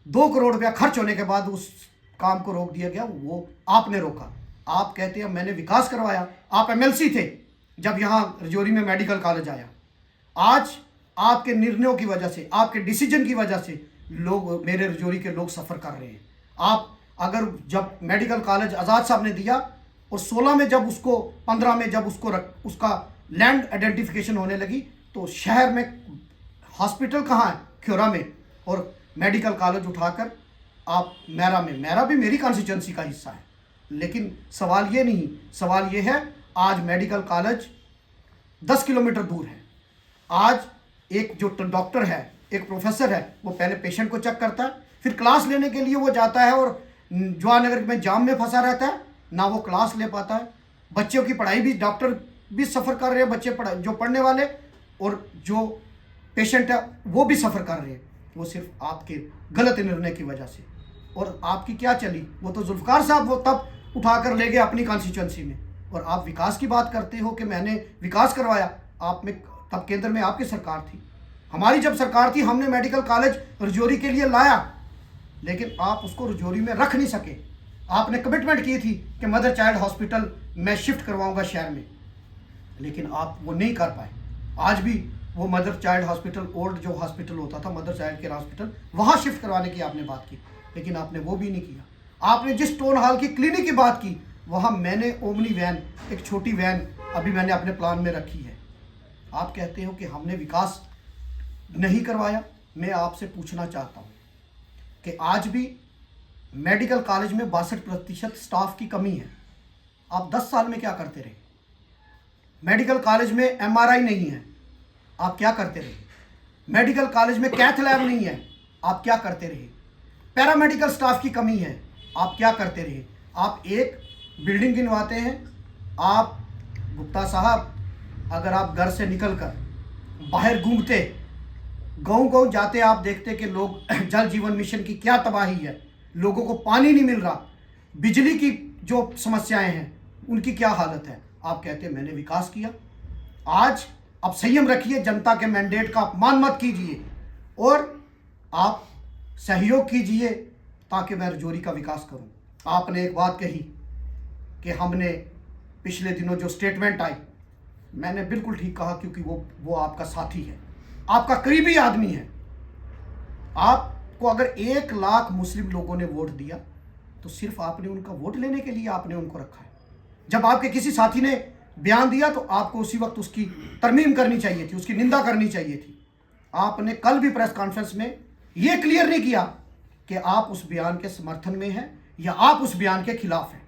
2 करोड़ रुपया खर्च होने के बाद उस काम को रोक दिया गया, वो आपने रोका। आप कहते हैं मैंने विकास करवाया। आप एमएलसी थे जब यहाँ रजौरी में मेडिकल कॉलेज आया। आज आपके निर्णयों की वजह से, आपके डिसीजन की वजह से लोग, मेरे रजौरी के लोग सफ़र कर रहे हैं। आप अगर जब मेडिकल कॉलेज आज़ाद साहब ने दिया और 16 में जब उसको 15 में जब उसका लैंड आइडेंटिफिकेशन होने लगी, तो शहर में हॉस्पिटल कहाँ है? ख्योरा में। और मेडिकल कॉलेज उठाकर आप मैरा भी मेरी कॉन्स्टिट्यूंसी का हिस्सा है। लेकिन सवाल ये नहीं, सवाल ये है आज मेडिकल कॉलेज 10 किलोमीटर दूर है। आज एक जो डॉक्टर है, एक प्रोफेसर है, वो पहले पेशेंट को चेक करता है, फिर क्लास लेने के लिए वो जाता है और जवाहरनगर में जाम में फंसा रहता है, ना वो क्लास ले पाता है। बच्चों की पढ़ाई भी, डॉक्टर भी सफ़र कर रहे हैं, बच्चे जो पढ़ने वाले और जो पेशेंट है वो भी सफ़र कर रहे हैं। वो सिर्फ आपके गलत निर्णय की वजह से। और आपकी क्या चली, वो तो जुल्फ़िकार साहब वो तब उठाकर ले गए अपनी कॉन्स्टिट्यूंसी में। और आप विकास की बात करते हो कि मैंने विकास करवाया। आप में तब केंद्र में आपकी सरकार थी, हमारी जब सरकार थी, हमने मेडिकल कॉलेज रजौरी के लिए लाया, लेकिन आप उसको रजौरी में रख नहीं सके। आपने कमिटमेंट की थी कि मदर चाइल्ड हॉस्पिटल मैं शिफ्ट करवाऊंगा शहर में, लेकिन आप वो नहीं कर पाए। आज भी वो मदर चाइल्ड हॉस्पिटल, ओल्ड जो हॉस्पिटल होता था मदर चाइल्ड केयर हॉस्पिटल, वहाँ शिफ्ट करवाने की आपने बात की, लेकिन आपने वो भी नहीं किया। आपने जिस टाउन हॉल की क्लिनिक की बात की, वहाँ मैंने ओमनी वैन, एक छोटी वैन अभी मैंने अपने प्लान में रखी है। आप कहते हो कि हमने विकास नहीं करवाया। मैं आपसे पूछना चाहता हूँ कि आज भी मेडिकल कॉलेज में 62% स्टाफ की कमी है। आप 10 साल में क्या करते रहे? मेडिकल कॉलेज में एमआरआई नहीं है, आप क्या करते रहे? मेडिकल कॉलेज में कैथ लैब नहीं है, आप क्या करते रहे? पैरामेडिकल स्टाफ की कमी है, आप क्या करते रहे? आप एक बिल्डिंग गिनवाते हैं। आप गुप्ता साहब, अगर आप घर से निकलकर बाहर घूमते, गाँव जाते, आप देखते कि लोग जल जीवन मिशन की क्या तबाही है, लोगों को पानी नहीं मिल रहा, बिजली की जो समस्याएं हैं उनकी क्या हालत है। आप कहते हैं मैंने विकास किया। आज अब संयम रखिए, जनता के मैंडेट का अपमान मत कीजिए और आप सहयोग कीजिए ताकि मैं रजौरी का विकास करूं। आपने एक बात कही कि हमने पिछले दिनों जो स्टेटमेंट आई, मैंने बिल्कुल ठीक कहा, क्योंकि वो आपका साथी है, आपका करीबी आदमी है। आपको अगर 1 लाख मुस्लिम लोगों ने वोट दिया तो सिर्फ आपने उनका वोट लेने के लिए आपने उनको रखा है। जब आपके किसी साथी ने बयान दिया तो आपको उसी वक्त उसकी तरमीम करनी चाहिए थी, उसकी निंदा करनी चाहिए थी। आपने कल भी प्रेस कॉन्फ्रेंस में यह क्लियर नहीं किया कि आप उस बयान के समर्थन में हैं या आप उस बयान के खिलाफ हैं।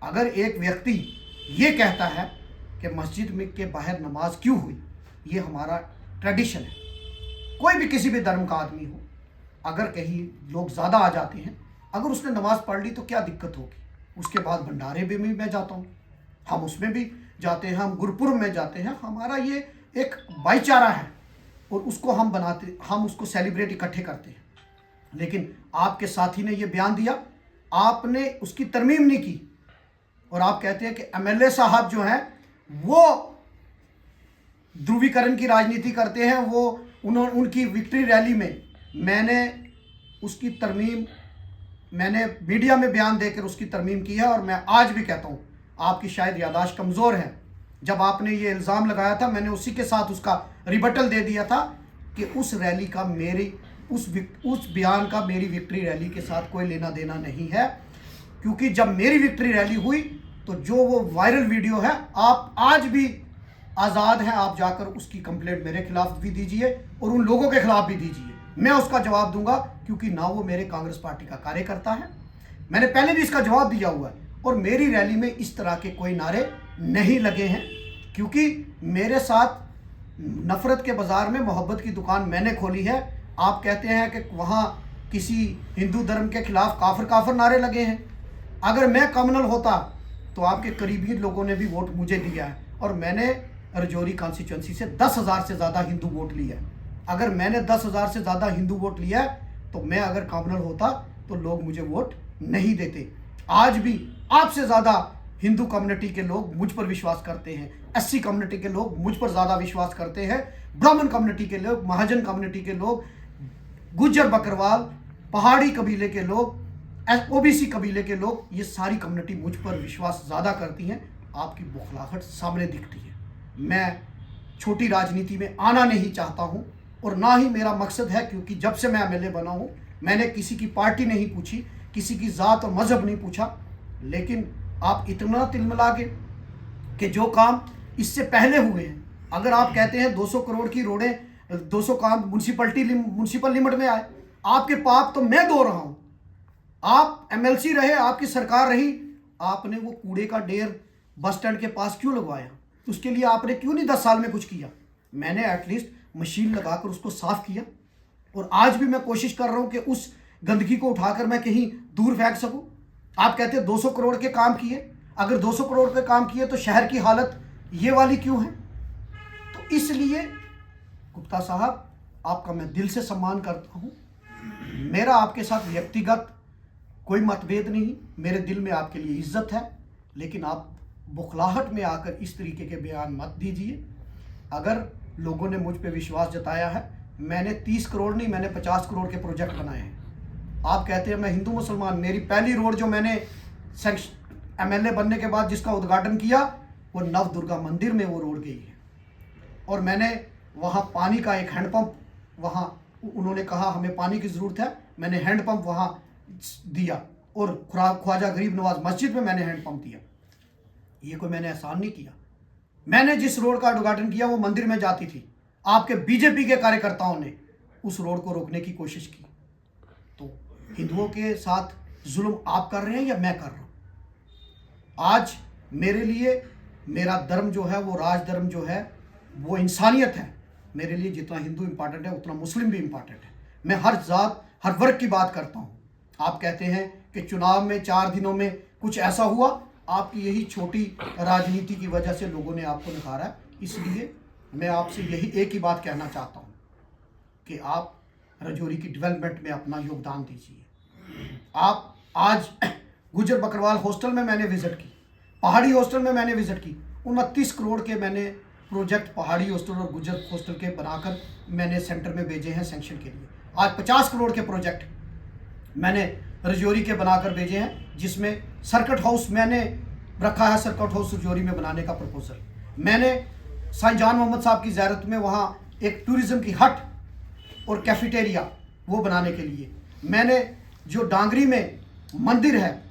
अगर एक व्यक्ति ये कहता है कि मस्जिद में के बाहर नमाज क्यों हुई, ये हमारा ट्रेडिशन है। कोई भी किसी भी धर्म का आदमी हो, अगर कहीं लोग ज़्यादा आ जाते हैं, अगर उसने नमाज पढ़ ली तो क्या दिक्कत होगी? उसके बाद भंडारे में भी मैं जाता हूँ, हम उसमें भी जाते हैं, हम गुरुपुरब में जाते हैं। हमारा ये एक भाईचारा है और उसको हम उसको सेलिब्रेट इकट्ठे करते हैं। लेकिन आपके साथी ने ये बयान दिया, आपने उसकी तरमीम नहीं की और आप कहते हैं कि एमएलए साहब जो हैं वो ध्रुवीकरण की राजनीति करते हैं। वो उनकी विक्ट्री रैली में मैंने उसकी तरमीम, मैंने मीडिया में बयान देकर उसकी तरमीम की है। और मैं आज भी कहता हूँ, आपकी शायद यादाश्त कमज़ोर है। जब आपने ये इल्ज़ाम लगाया था, मैंने उसी के साथ उसका रिबटल दे दिया था कि उस रैली का उस बयान का मेरी विक्ट्री रैली के साथ कोई लेना देना नहीं है। क्योंकि जब मेरी विक्ट्री रैली हुई तो जो वो वायरल वीडियो है, आप आज भी आज़ाद हैं, आप जाकर उसकी कंप्लेंट मेरे खिलाफ भी दीजिए और उन लोगों के खिलाफ भी दीजिए, मैं उसका जवाब दूंगा। क्योंकि ना वो मेरे कांग्रेस पार्टी का कार्यकर्ता है, मैंने पहले भी इसका जवाब दिया हुआ है। और मेरी रैली में इस तरह के कोई नारे नहीं लगे हैं, क्योंकि मेरे साथ नफ़रत के बाज़ार में मोहब्बत की दुकान मैंने खोली है। आप कहते हैं कि वहाँ किसी हिंदू धर्म के खिलाफ काफिर काफिर नारे लगे हैं। अगर मैं कम्युनल होता तो आपके करीबी लोगों ने भी वोट मुझे दिया है और मैंने रजौरी कॉन्स्टिट्यूंसी से 10,000 से ज़्यादा हिंदू वोट लिया है। अगर मैंने 10,000 से ज़्यादा हिंदू वोट लिया है तो मैं अगर कम्युनल होता तो लोग मुझे वोट नहीं देते। आज भी आपसे ज़्यादा हिंदू कम्युनिटी के लोग मुझ पर विश्वास करते हैं, एससी कम्युनिटी के लोग मुझ पर ज़्यादा विश्वास करते हैं, ब्राह्मण कम्युनिटी के लोग, महाजन कम्युनिटी के लोग, गुज्जर बकरवाल पहाड़ी कबीले के लोग, ओबीसी कबीले के लोग, ये सारी कम्युनिटी मुझ पर विश्वास ज़्यादा करती हैं। आपकी बौखलाहट सामने दिखती है। मैं छोटी राजनीति में आना नहीं चाहता हूँ और ना ही मेरा मकसद है, क्योंकि जब से मैं एमएलए बना हूँ मैंने किसी की पार्टी नहीं पूछी, किसी की ज़ात और मज़हब नहीं पूछा। लेकिन आप इतना तिलमिला के कि जो काम इससे पहले हुए हैं, अगर आप कहते हैं 200 करोड़ की रोडें, 200 काम म्यूनसिपल लिमिट में आए, आपके पाप तो मैं धो रहा हूँ। आप एमएलसी रहे, आपकी सरकार रही, आपने वो कूड़े का ढेर बस स्टैंड के पास क्यों लगवाया? उसके लिए आपने क्यों नहीं 10 साल में कुछ किया? मैंने एटलीस्ट मशीन लगाकर उसको साफ किया, और आज भी मैं कोशिश कर रहा हूं कि उस गंदगी को उठाकर मैं कहीं दूर फेंक सकूं। आप कहते हैं 200 करोड़ के काम किए, अगर 200 करोड़ के काम किए तो शहर की हालत ये वाली क्यों है? तो इसलिए गुप्ता साहब, आपका मैं दिल से सम्मान करता हूं। मेरा आपके साथ व्यक्तिगत कोई मतभेद नहीं, मेरे दिल में आपके लिए इज्जत है, लेकिन आप बुखलाहट में आकर इस तरीके के बयान मत दीजिए। अगर लोगों ने मुझ पे विश्वास जताया है, मैंने 30 करोड़ नहीं, मैंने 50 करोड़ के प्रोजेक्ट बनाए हैं। आप कहते हैं मैं हिंदू मुसलमान, मेरी पहली रोड जो मैंने एमएलए बनने के बाद जिसका उद्घाटन किया, वो नव दुर्गा मंदिर में वो रोड गई है। और मैंने वहाँ पानी का एक हैंडपम्प, वहाँ उन्होंने कहा हमें पानी की ज़रूरत है, मैंने हैंडपम्प वहाँ दिया, और ख्वाजा गरीब नवाज मस्जिद में मैंने हैंडपम्प दिया। ये कोई मैंने एहसान नहीं किया। मैंने जिस रोड का उद्घाटन किया वो मंदिर में जाती थी, आपके बीजेपी के कार्यकर्ताओं ने उस रोड को रोकने की कोशिश की। तो हिंदुओं के साथ जुल्म आप कर रहे हैं या मैं कर रहा हूं? आज मेरे लिए मेरा धर्म जो है, वो राज धर्म जो है, वो इंसानियत है। मेरे लिए जितना हिंदू इंपॉर्टेंट है उतना मुस्लिम भी इंपॉर्टेंट है। मैं हर जात हर वर्ग की बात करता हूँ। आप कहते हैं कि चुनाव में 4 दिनों में कुछ ऐसा हुआ, आपकी यही छोटी राजनीति की वजह से लोगों ने आपको नकारा है। इसलिए मैं आपसे यही एक ही बात कहना चाहता हूँ कि आप राजौरी की डेवलपमेंट में अपना योगदान दीजिए। आप आज गुजर बकरवाल हॉस्टल में मैंने विज़िट की, पहाड़ी हॉस्टल में मैंने विज़िट की, 29 करोड़ के मैंने प्रोजेक्ट पहाड़ी हॉस्टल और गुजर हॉस्टल के बनाकर मैंने सेंटर में भेजे हैं सेंक्शन के लिए। आज 50 करोड़ के प्रोजेक्ट मैंने राजौरी के बनाकर भेजे हैं, जिसमें सर्किट हाउस मैंने रखा है, सर्किट हाउस राजौरी में बनाने का प्रपोजल। मैंने साईं जान मोहम्मद साहब की ज़ियारत में वहाँ एक टूरिज़्म की हट और कैफेटेरिया वो बनाने के लिए, मैंने जो डांगरी में मंदिर है,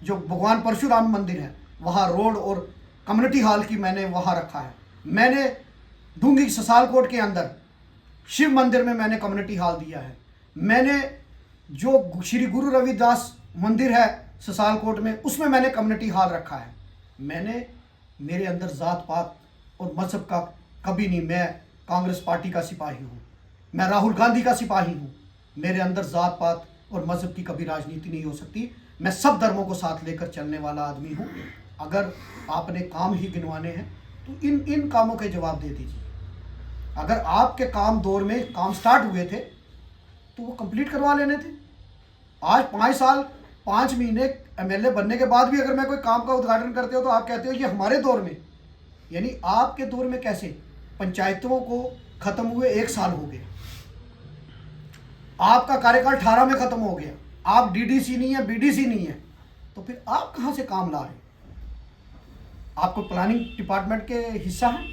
जो भगवान परशुराम मंदिर है, वहाँ रोड और कम्युनिटी हॉल की मैंने वहाँ रखा है। मैंने डूंगी ससालकोट के अंदर शिव मंदिर में मैंने कम्युनिटी हॉल दिया है। मैंने जो श्री गुरु रविदास मंदिर है ससालकोट में, उसमें मैंने कम्युनिटी हॉल रखा है। मैंने, मेरे अंदर ज़ात पात और मज़हब का कभी नहीं, मैं कांग्रेस पार्टी का सिपाही हूँ, मैं राहुल गांधी का सिपाही हूँ। मेरे अंदर ज़ात पात और मज़हब की कभी राजनीति नहीं हो सकती। मैं सब धर्मों को साथ लेकर चलने वाला आदमी हूँ। अगर आपने काम ही गिनवाने हैं तो इन कामों के जवाब दे दीजिए। अगर आपके काम दौर में काम स्टार्ट हुए थे तो वो कंप्लीट करवा लेने थे। आज 5 साल 5 महीने एमएलए बनने के बाद भी अगर मैं कोई काम का उद्घाटन करते हो तो आप कहते हो ये हमारे दौर में, यानी आपके दौर में कैसे? पंचायतों को खत्म हुए 1 साल हो गया, आपका कार्यकाल 18 में खत्म हो गया, आप डीडीसी नहीं है, बीडीसी नहीं है, तो फिर आप कहां से काम ला रहे? आपको प्लानिंग डिपार्टमेंट के हिस्सा है।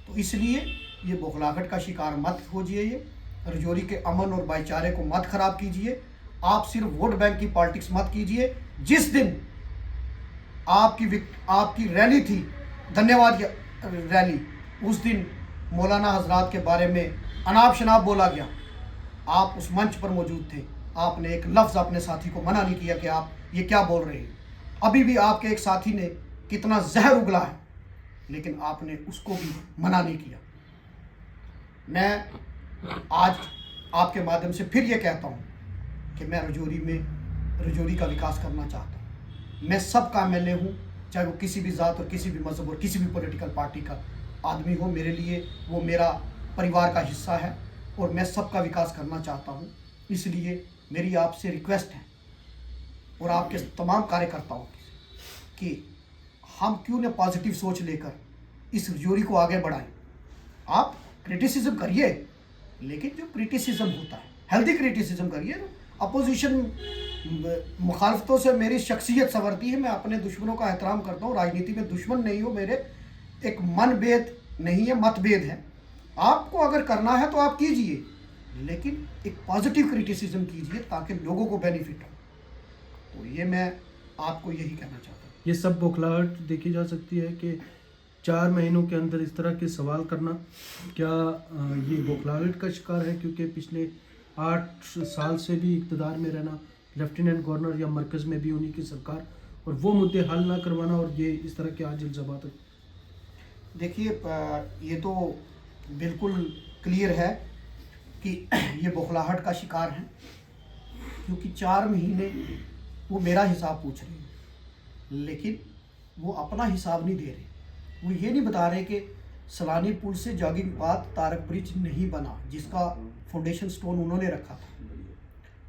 तो इसलिए ये बौखलाहट का शिकार मत होजिए, ये राजौरी के अमन और भाईचारे को मत खराब कीजिए। आप सिर्फ वोट बैंक की पॉलिटिक्स मत कीजिए। जिस दिन आपकी रैली थी, धन्यवाद रैली, उस दिन मौलाना हजरात के बारे में अनाप शनाप बोला गया, आप उस मंच पर मौजूद थे। आपने एक लफ्ज़ अपने साथी को मना नहीं किया कि आप ये क्या बोल रहे हैं। अभी भी आपके एक साथी ने कितना जहर उगला है, लेकिन आपने उसको भी मना नहीं किया। मैं आज आपके माध्यम से फिर ये कहता हूँ कि मैं राजौरी का विकास करना चाहता हूँ। मैं सबका एमएलए हूँ, चाहे वो किसी भी ज़ात और किसी भी मज़हब और किसी भी पॉलिटिकल पार्टी का आदमी हो। मेरे लिए वो मेरा परिवार का हिस्सा है और मैं सबका विकास करना चाहता हूँ। इसलिए मेरी आपसे रिक्वेस्ट है और आपके तमाम कार्यकर्ताओं की कि हम क्यों न पॉजिटिव सोच लेकर इस राजौरी को आगे बढ़ाएं। आप क्रिटिसिज्म करिए, लेकिन जो क्रिटिसिज्म होता है हेल्दी क्रिटिसिज्म करिए। अपोजिशन मुखालफतों से मेरी शख्सियत संवरती है। मैं अपने दुश्मनों का एहतराम करता हूँ। राजनीति में दुश्मन नहीं हो मेरे, एक मनभेद नहीं है, मतभेद है। आपको अगर करना है तो आप कीजिए, लेकिन एक पॉजिटिव क्रिटिसिज्म कीजिए ताकि लोगों को बेनिफिट हो। तो ये मैं आपको यही कहना चाहता हूँ। ये सब बौखलाहट देखी जा सकती है कि 4 महीनों के अंदर इस तरह के सवाल करना, क्या ये बौखलाहट का शिकार है? क्योंकि पिछले 8 साल से भी इक़्तिदार में रहना, लेफ्टिनेंट गवर्नर या मरकज़ में भी उन्हीं की सरकार, और वो मुद्दे हल ना करवाना, और ये इस तरह के आज इल्ज़ामात। देखिए, ये तो बिल्कुल क्लियर है कि ये बौखलाहट का शिकार हैं, क्योंकि 4 महीने वो मेरा हिसाब पूछ रहे हैं, लेकिन वो अपना हिसाब नहीं दे रहे। वो ये नहीं बता रहे कि सलानी पुल से जॉगिंग पाथ तारक ब्रिज नहीं बना, जिसका फाउंडेशन स्टोन उन्होंने रखा था।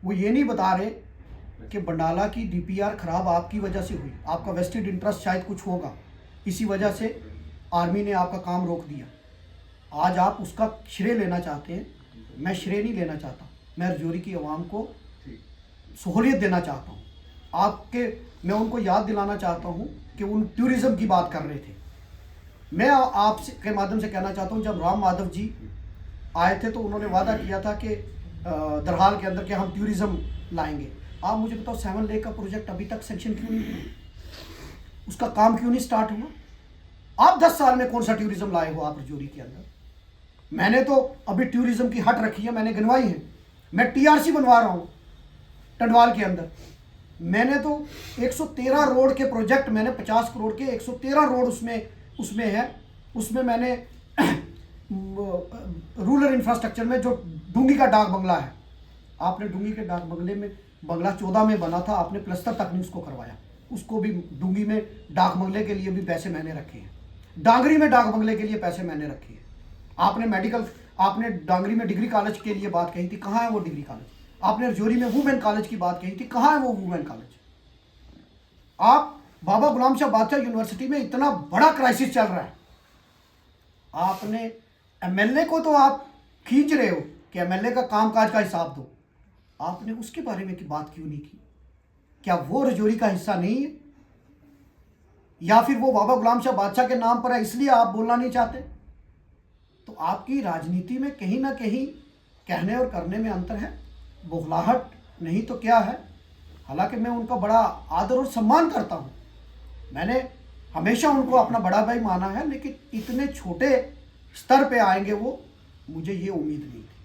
वो ये नहीं बता रहे कि बंडाला की डीपीआर ख़राब आपकी वजह से हुई, आपका वेस्टेड इंटरेस्ट शायद कुछ होगा, इसी वजह से आर्मी ने आपका काम रोक दिया। आज आप उसका श्रेय लेना चाहते हैं। मैं श्रेय नहीं लेना चाहता, मैं रजौरी की आवाम को सहूलियत देना चाहता हूँ। मैं उनको याद दिलाना चाहता हूँ कि उन टूरिज़्म की बात कर रहे थे। मैं आपसे के माध्यम से कहना चाहता हूँ, जब राम माधव जी आए थे तो उन्होंने वादा किया था कि दरहाल के अंदर कि हम टूरिज़्म लाएंगे। आप मुझे बताओ, 7 लेक का प्रोजेक्ट अभी तक सेंक्शन क्यों नहीं हुआ? उसका काम क्यों नहीं स्टार्ट हुआ? आप 10 साल में कौन सा टूरिज़्म लाए हो आप रजौरी के अंदर? मैंने तो अभी टूरिज़्म की हट रखी है, मैंने गिनवाई है। मैं टीआरसी बनवा रहा हूँ टंडवाल के अंदर। मैंने तो 113 रोड के प्रोजेक्ट, मैंने 50 करोड़ के 113 रोड उसमें है। उसमें मैंने रूरल इंफ्रास्ट्रक्चर में जो डूंगी का डाक बंगला है, आपने डूंगी के डाक बंगले में, बंगला 14 में बना था, आपने प्लस्तर तक नहीं उसको करवाया। उसको भी डूंगी में डाक बंगले के लिए भी पैसे मैंने रखे हैं, डांगरी में डाक बंगले के लिए पैसे मैंने रखे हैं। आपने डांगरी में डिग्री कॉलेज के लिए बात कही थी, कहाँ है वो डिग्री कॉलेज? आपने रजौरी में वुमेन कॉलेज की बात कही थी, कहाँ है वो वुमेन कॉलेज? आप बाबा गुलाम शाह बादशाह यूनिवर्सिटी में इतना बड़ा क्राइसिस चल रहा है, आपने एमएलए को तो आप खींच रहे हो कि एमएलए का कामकाज का हिसाब दो, आपने उसके बारे में की बात क्यों नहीं की? क्या वो रजौरी का हिस्सा नहीं है? या फिर वो बाबा गुलाम शाह बादशाह के नाम पर है इसलिए आप बोलना नहीं चाहते? तो आपकी राजनीति में कहीं ना कहीं कहने और करने में अंतर है। बौखलाहट नहीं तो क्या है। हालांकि मैं उनका बड़ा आदर और सम्मान करता हूँ, मैंने हमेशा उनको अपना बड़ा भाई माना है, लेकिन इतने छोटे स्तर पे आएंगे वो, मुझे ये उम्मीद नहीं थी।